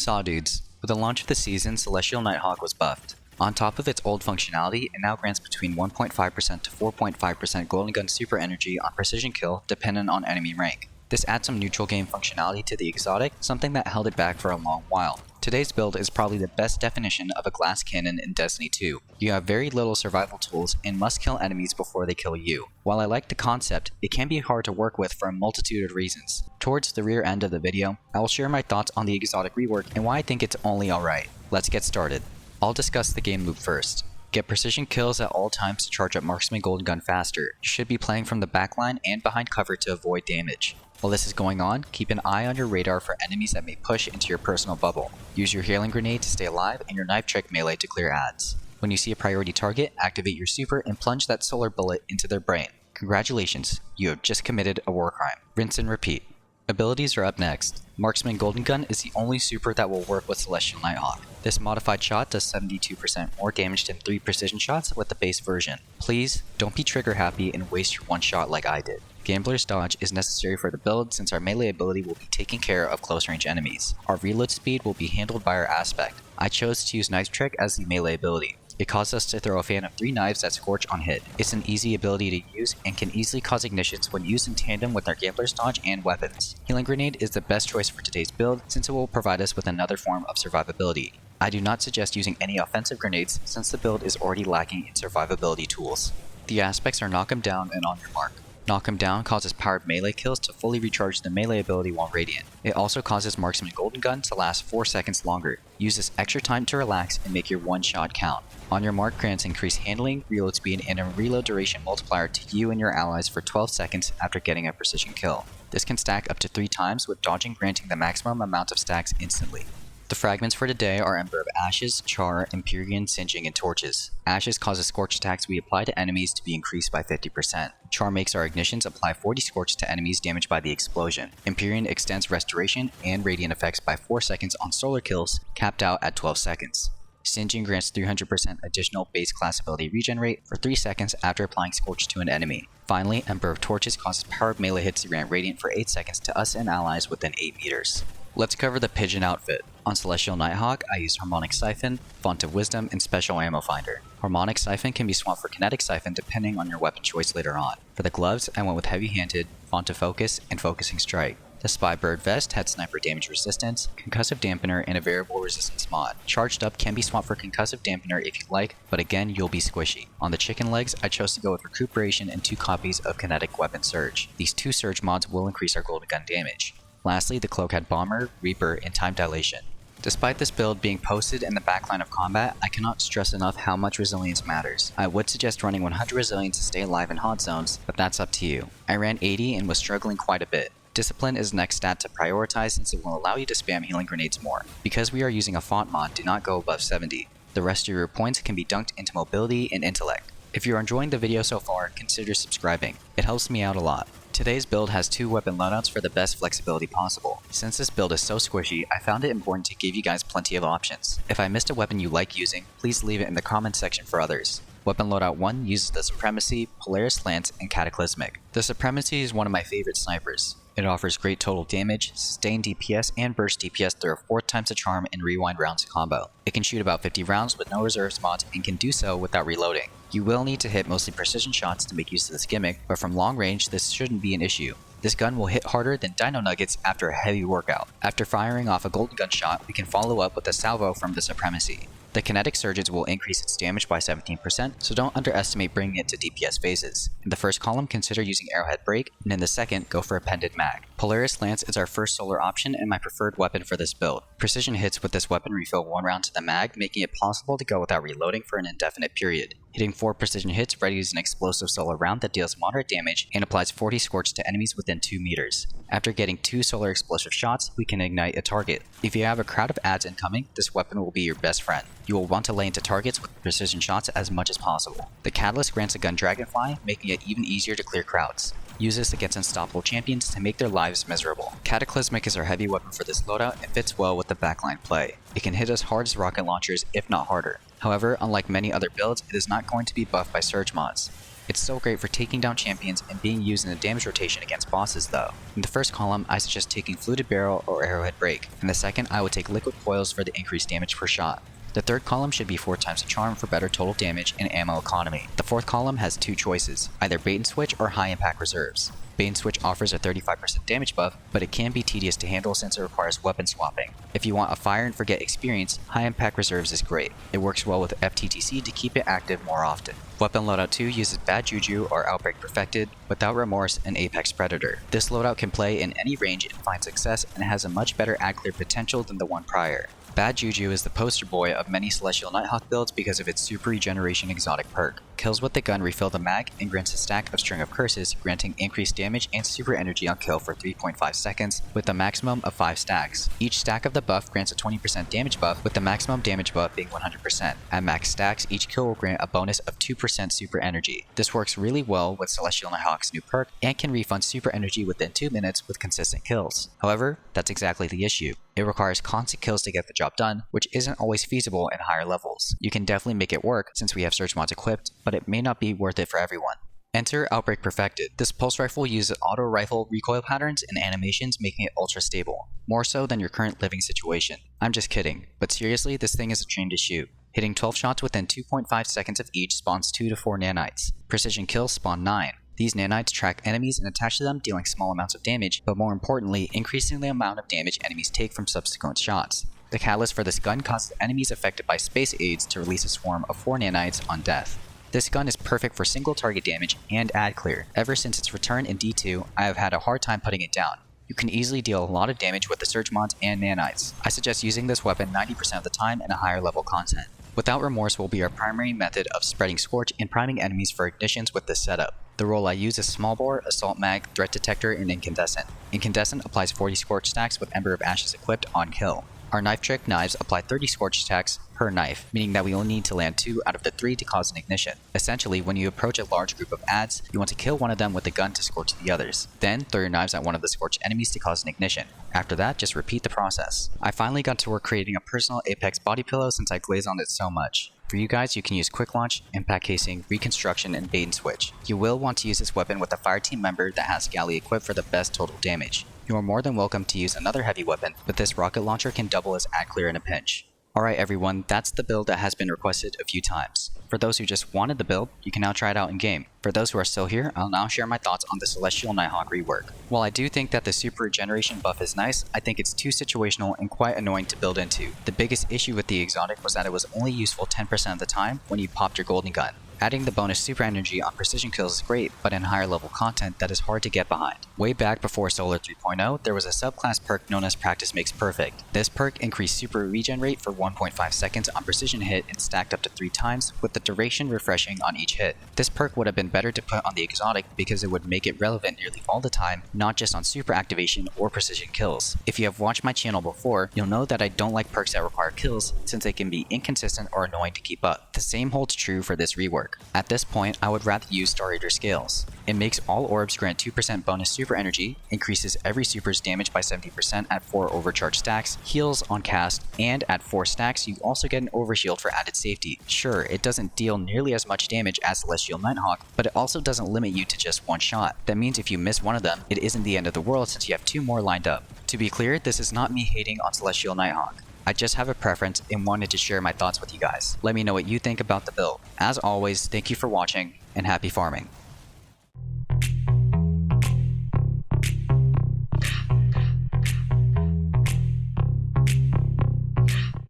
Sawdudes. With the launch of the season, Celestial Nighthawk was buffed. On top of its old functionality, it now grants between 1.5% to 4.5% Golden Gun super energy on precision kill dependent on enemy rank. This adds some neutral game functionality to the exotic, something that held it back for a long while. Today's build is probably the best definition of a glass cannon in Destiny 2. You have very little survival tools and must kill enemies before they kill you. While I like the concept, it can be hard to work with for a multitude of reasons. Towards the rear end of the video, I will share my thoughts on the exotic rework and why I think it's only alright. Let's get started. I'll discuss the game loop first. Get precision kills at all times to charge up marksman golden gun faster. You should be playing from the backline and behind cover to avoid damage. While this is going on, keep an eye on your radar for enemies that may push into your personal bubble. Use your healing grenade to stay alive and your knife trick melee to clear ads. When you see a priority target, activate your super and plunge that solar bullet into their brain. Congratulations, you have just committed a war crime. Rinse and repeat. Abilities are up next. Marksman Golden Gun is the only super that will work with Celestial Nighthawk. This modified shot does 72% more damage than 3 precision shots with the base version. Please, don't be trigger happy and waste your one shot like I did. Gambler's Dodge is necessary for the build since our melee ability will be taking care of close range enemies. Our reload speed will be handled by our aspect. I chose to use Knife Trick as the melee ability. It causes us to throw a fan of 3 knives that scorch on hit. It's an easy ability to use and can easily cause ignitions when used in tandem with our Gambler's Dodge and weapons. Healing Grenade is the best choice for today's build since it will provide us with another form of survivability. I do not suggest using any offensive grenades since the build is already lacking in survivability tools. The aspects are Knock 'em down and On Your Mark. Knock 'em down causes powered melee kills to fully recharge the melee ability while radiant. It also causes Marksman Golden Gun to last 4 seconds longer. Use this extra time to relax and make your one shot count. On Your Mark grants increased handling, reload speed, and a reload duration multiplier to you and your allies for 12 seconds after getting a precision kill. This can stack up to 3 times with dodging granting the maximum amount of stacks instantly. The fragments for today are Ember of Ashes, Char, Empyrean, Singeing, and Torches. Ashes causes scorch attacks we apply to enemies to be increased by 50%. Char makes our ignitions apply 40 scorch to enemies damaged by the explosion. Empyrean extends restoration and radiant effects by 4 seconds on solar kills, capped out at 12 seconds. Singeing grants 300% additional base class ability regen rate for 3 seconds after applying Scorch to an enemy. Finally, Ember of Torches causes powered melee hits to grant radiant for 8 seconds to us and allies within 8 meters. Let's cover the Pigeon outfit. On Celestial Nighthawk, I used Harmonic Siphon, Font of Wisdom, and Special Ammo Finder. Harmonic Siphon can be swapped for Kinetic Siphon depending on your weapon choice later on. For the gloves, I went with Heavy Handed, Font of Focus, and Focusing Strike. The Spy Bird vest had sniper damage resistance, concussive dampener, and a variable resistance mod. Charged up can be swapped for concussive dampener if you like, but again, you'll be squishy. On the chicken legs, I chose to go with recuperation and 2 copies of kinetic weapon surge. These 2 surge mods will increase our golden gun damage. Lastly, the cloak had bomber, reaper, and time dilation. Despite this build being posted in the backline of combat, I cannot stress enough how much resilience matters. I would suggest running 100 resilience to stay alive in hot zones, but that's up to you. I ran 80 and was struggling quite a bit. Discipline is the next stat to prioritize since it will allow you to spam healing grenades more. Because we are using a font mod, do not go above 70. The rest of your points can be dunked into mobility and intellect. If you're enjoying the video so far, consider subscribing. It helps me out a lot. Today's build has 2 weapon loadouts for the best flexibility possible. Since this build is so squishy, I found it important to give you guys plenty of options. If I missed a weapon you like using, please leave it in the comments section for others. Weapon loadout 1 uses the Supremacy, Polaris Lance, and Cataclysmic. The Supremacy is one of my favorite snipers. It offers great total damage, sustained DPS, and burst DPS through a 4 times the charm and rewind rounds combo. It can shoot about 50 rounds with no reserves mods and can do so without reloading. You will need to hit mostly precision shots to make use of this gimmick, but from long range this shouldn't be an issue. This gun will hit harder than Dino Nuggets after a heavy workout. After firing off a golden gun shot, we can follow up with a salvo from the Supremacy. The kinetic surges will increase its damage by 17%, so don't underestimate bringing it to DPS phases. In the first column, consider using Arrowhead Break, and in the second, go for a Pendant Mag. Polaris Lance is our first solar option and my preferred weapon for this build. Precision hits with this weapon refill 1 round to the mag, making it possible to go without reloading for an indefinite period. Hitting 4 precision hits readies an explosive solar round that deals moderate damage and applies 40 scorch to enemies within 2 meters. After getting 2 solar explosive shots, we can ignite a target. If you have a crowd of ads incoming, this weapon will be your best friend. You will want to lay into targets with precision shots as much as possible. The Catalyst grants a gun Dragonfly, making it even easier to clear crowds. Use this against unstoppable champions to make their lives miserable. Cataclysmic is our heavy weapon for this loadout and fits well with the backline play. It can hit as hard as rocket launchers, if not harder. However, unlike many other builds, it is not going to be buffed by surge mods. It's so great for taking down champions and being used in a damage rotation against bosses though. In the first column, I suggest taking Fluted Barrel or Arrowhead Break. In the second, I would take Liquid Coils for the increased damage per shot. The third column should be 4 times the charm for better total damage and ammo economy. The fourth column has 2 choices, either Bait and Switch or High Impact Reserves. Bait and Switch offers a 35% damage buff, but it can be tedious to handle since it requires weapon swapping. If you want a fire and forget experience, High Impact Reserves is great. It works well with FTTC to keep it active more often. Weapon Loadout 2 uses Bad Juju or Outbreak Perfected, Without Remorse, and Apex Predator. This loadout can play in any range and find success and has a much better ad clear potential than the one prior. Bad Juju is the poster boy of many Celestial Nighthawk builds because of its Super Regeneration exotic perk. Kills with the gun refill the mag and grants a stack of String of Curses, granting increased damage and super energy on kill for 3.5 seconds with a maximum of 5 stacks. Each stack of the buff grants a 20% damage buff, with the maximum damage buff being 100%. At max stacks, each kill will grant a bonus of 2% super energy. This works really well with Celestial Nighthawk's new perk and can refund super energy within 2 minutes with consistent kills. However, that's exactly the issue. It requires constant kills to get the job done, which isn't always feasible in higher levels. You can definitely make it work since we have search mods equipped, but it may not be worth it for everyone. Enter Outbreak Perfected. This pulse rifle uses auto rifle recoil patterns and animations, making it ultra stable, more so than your current living situation. I'm just kidding, but seriously, this thing is a dream to shoot. Hitting 12 shots within 2.5 seconds of each spawns 2 to 4 nanites. Precision kills spawn 9. These nanites track enemies and attach to them, dealing small amounts of damage, but more importantly, increasing the amount of damage enemies take from subsequent shots. The catalyst for this gun causes enemies affected by space aids to release a swarm of 4 nanites on death. This gun is perfect for single target damage and ad clear. Ever since its return in D2, I have had a hard time putting it down. You can easily deal a lot of damage with the surge mods and nanites. I suggest using this weapon 90% of the time in a higher level content. Without Remorse will be our primary method of spreading Scorch and priming enemies for ignitions with this setup. The role I use is Small Bore, Assault Mag, Threat Detector, and Incandescent. Incandescent applies 40 Scorch stacks with Ember of Ashes equipped on kill. Our Knife Trick knives apply 30 Scorch stacks per knife, meaning that we only need to land 2 out of the 3 to cause an ignition. Essentially, when you approach a large group of adds, you want to kill one of them with a gun to scorch the others. Then, throw your knives at one of the scorched enemies to cause an ignition. After that, just repeat the process. I finally got to work creating a personal Apex body pillow since I glaze on it so much. For you guys, you can use Quick Launch, Impact Casing, Reconstruction, and Bait and Switch. You will want to use this weapon with a fireteam member that has Galley equipped for the best total damage. You are more than welcome to use another heavy weapon, but this rocket launcher can double as ad clear in a pinch. Alright everyone, that's the build that has been requested a few times. For those who just wanted the build, you can now try it out in game. For those who are still here, I'll now share my thoughts on the Celestial Nighthawk rework. While I do think that the Super Regeneration buff is nice, I think it's too situational and quite annoying to build into. The biggest issue with the exotic was that it was only useful 10% of the time when you popped your golden gun. Adding the bonus super energy on precision kills is great, but in higher level content that is hard to get behind. Way back before Solar 3.0, there was a subclass perk known as Practice Makes Perfect. This perk increased super regen rate for 1.5 seconds on precision hit and stacked up to 3 times, with the duration refreshing on each hit. This perk would have been better to put on the exotic because it would make it relevant nearly all the time, not just on super activation or precision kills. If you have watched my channel before, you'll know that I don't like perks that require kills since they can be inconsistent or annoying to keep up. The same holds true for this rework. At this point, I would rather use Star Eater scales. It makes all orbs grant 2% bonus super energy, increases every super's damage by 70% at 4 overcharge stacks, heals on cast, and at 4 stacks you also get an overshield for added safety. Sure, it doesn't deal nearly as much damage as Celestial Nighthawk, but it also doesn't limit you to just one shot. That means if you miss one of them, it isn't the end of the world since you have 2 more lined up. To be clear, this is not me hating on Celestial Nighthawk. I just have a preference and wanted to share my thoughts with you guys. Let me know what you think about the build. As always, thank you for watching and happy farming.